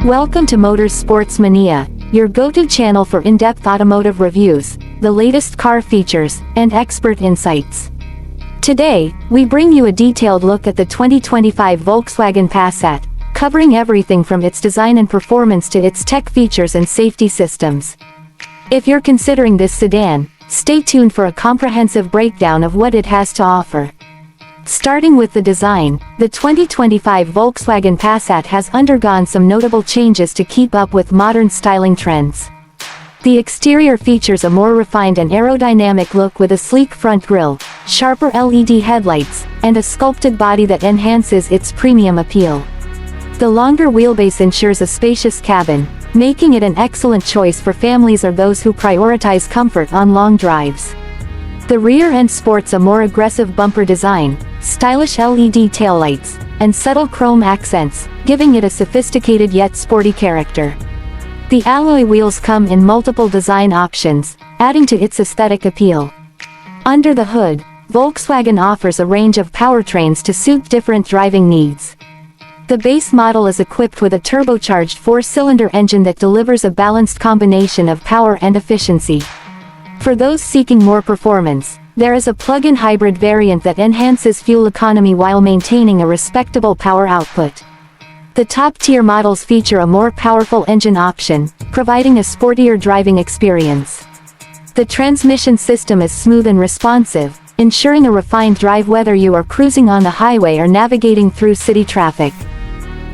Welcome to Motors Sports Mania, your go-to channel for in-depth automotive reviews, the latest car features, and expert insights. Today, we bring you a detailed look at the 2025 Volkswagen Passat, covering everything from its design and performance to its tech features and safety systems. If you're considering this sedan, stay tuned for a comprehensive breakdown of what it has to offer. Starting with the design, the 2025 Volkswagen Passat has undergone some notable changes to keep up with modern styling trends. The exterior features a more refined and aerodynamic look with a sleek front grille, sharper LED headlights, and a sculpted body that enhances its premium appeal. The longer wheelbase ensures a spacious cabin, making it an excellent choice for families or those who prioritize comfort on long drives. The rear end sports a more aggressive bumper design, stylish LED taillights, and subtle chrome accents, giving it a sophisticated yet sporty character. The alloy wheels come in multiple design options, adding to its aesthetic appeal. Under the hood, Volkswagen offers a range of powertrains to suit different driving needs. The base model is equipped with a turbocharged 4-cylinder engine that delivers a balanced combination of power and efficiency. For those seeking more performance, there is a plug-in hybrid variant that enhances fuel economy while maintaining a respectable power output. The top-tier models feature a more powerful engine option, providing a sportier driving experience. The transmission system is smooth and responsive, ensuring a refined drive whether you are cruising on the highway or navigating through city traffic.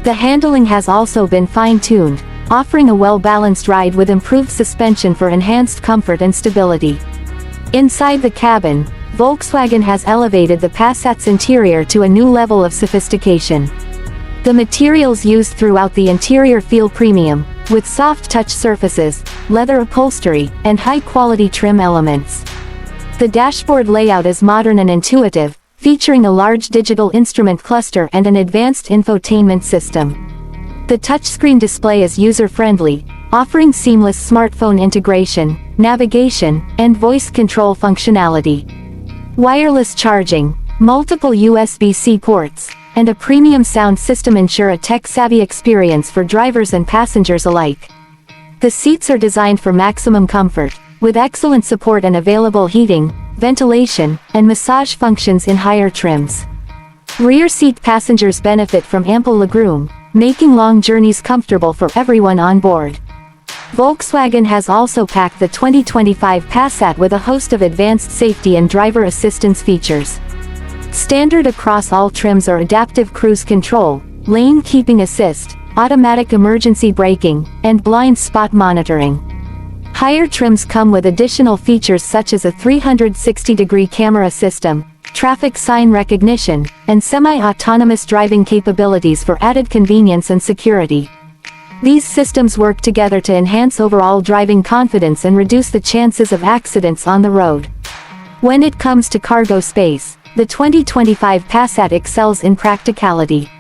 The handling has also been fine-tuned, offering a well-balanced ride with improved suspension for enhanced comfort and stability. Inside the cabin, Volkswagen has elevated the Passat's interior to a new level of sophistication. The materials used throughout the interior feel premium, with soft touch surfaces, leather upholstery, and high-quality trim elements. The dashboard layout is modern and intuitive, featuring a large digital instrument cluster and an advanced infotainment system. The touchscreen display is user-friendly, offering seamless smartphone integration, navigation, and voice control functionality. Wireless charging, multiple USB-C ports, and a premium sound system ensure a tech-savvy experience for drivers and passengers alike. The seats are designed for maximum comfort, with excellent support and available heating, ventilation, and massage functions in higher trims. Rear seat passengers benefit from ample legroom, making long journeys comfortable for everyone on board. Volkswagen has also packed the 2025 Passat with a host of advanced safety and driver assistance features. Standard across all trims are adaptive cruise control, lane keeping assist, automatic emergency braking, and blind spot monitoring. Higher trims come with additional features such as a 360-degree camera system, traffic sign recognition, and semi-autonomous driving capabilities for added convenience and security. These systems work together to enhance overall driving confidence and reduce the chances of accidents on the road. When it comes to cargo space, the 2025 Passat excels in practicality.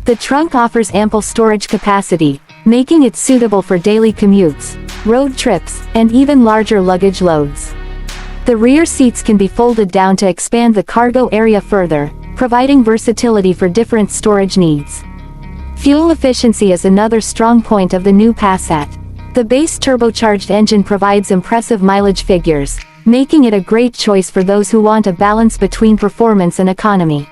The trunk offers ample storage capacity, making it suitable for daily commutes, road trips, and even larger luggage loads. The rear seats can be folded down to expand the cargo area further, providing versatility for different storage needs. Fuel efficiency is another strong point of the new Passat. The base turbocharged engine provides impressive mileage figures, making it a great choice for those who want a balance between performance and economy.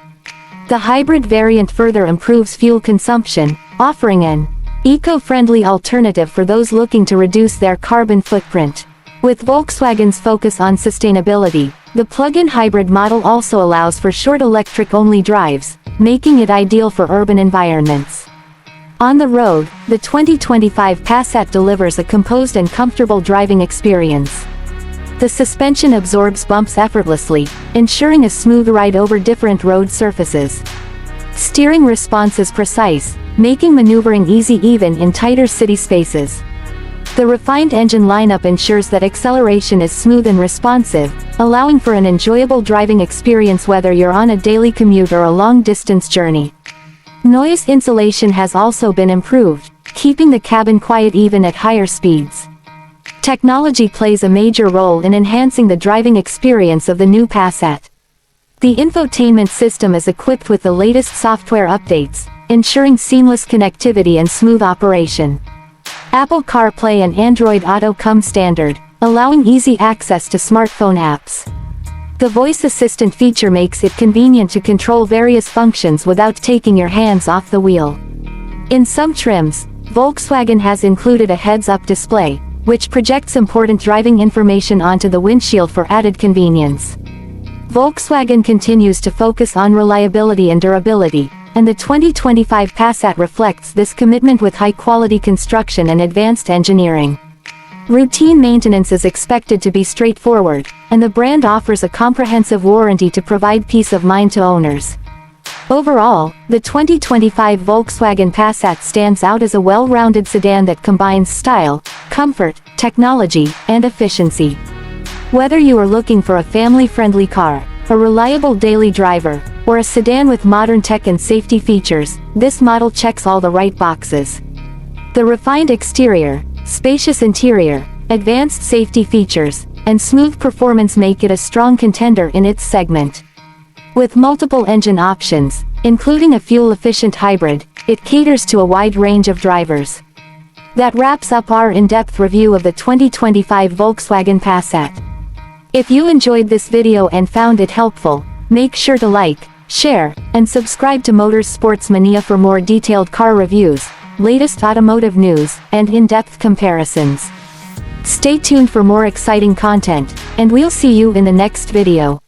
The hybrid variant further improves fuel consumption, offering an eco-friendly alternative for those looking to reduce their carbon footprint. With Volkswagen's focus on sustainability, the plug-in hybrid model also allows for short electric-only drives, making it ideal for urban environments. On the road, the 2025 Passat delivers a composed and comfortable driving experience. The suspension absorbs bumps effortlessly, ensuring a smooth ride over different road surfaces. Steering response is precise, making maneuvering easy even in tighter city spaces. The refined engine lineup ensures that acceleration is smooth and responsive, allowing for an enjoyable driving experience whether you're on a daily commute or a long-distance journey. Noise insulation has also been improved, keeping the cabin quiet even at higher speeds. Technology plays a major role in enhancing the driving experience of the new Passat. The infotainment system is equipped with the latest software updates, ensuring seamless connectivity and smooth operation. Apple CarPlay and Android Auto come standard, allowing easy access to smartphone apps. The voice assistant feature makes it convenient to control various functions without taking your hands off the wheel. In some trims, Volkswagen has included a heads-up display, which projects important driving information onto the windshield for added convenience. Volkswagen continues to focus on reliability and durability, and the 2025 Passat reflects this commitment with high-quality construction and advanced engineering. Routine maintenance is expected to be straightforward, and the brand offers a comprehensive warranty to provide peace of mind to owners. Overall, the 2025 Volkswagen Passat stands out as a well-rounded sedan that combines style, comfort, technology, and efficiency. Whether you are looking for a family-friendly car, a reliable daily driver, or a sedan with modern tech and safety features, this model checks all the right boxes. The refined exterior, spacious interior, advanced safety features, and smooth performance make it a strong contender in its segment. With multiple engine options, including a fuel-efficient hybrid, it caters to a wide range of drivers. That wraps up our in-depth review of the 2025 Volkswagen Passat. If you enjoyed this video and found it helpful, make sure to like, share, and subscribe to Motorsports Mania for more detailed car reviews, latest automotive news, and in-depth comparisons. Stay tuned for more exciting content, and we'll see you in the next video.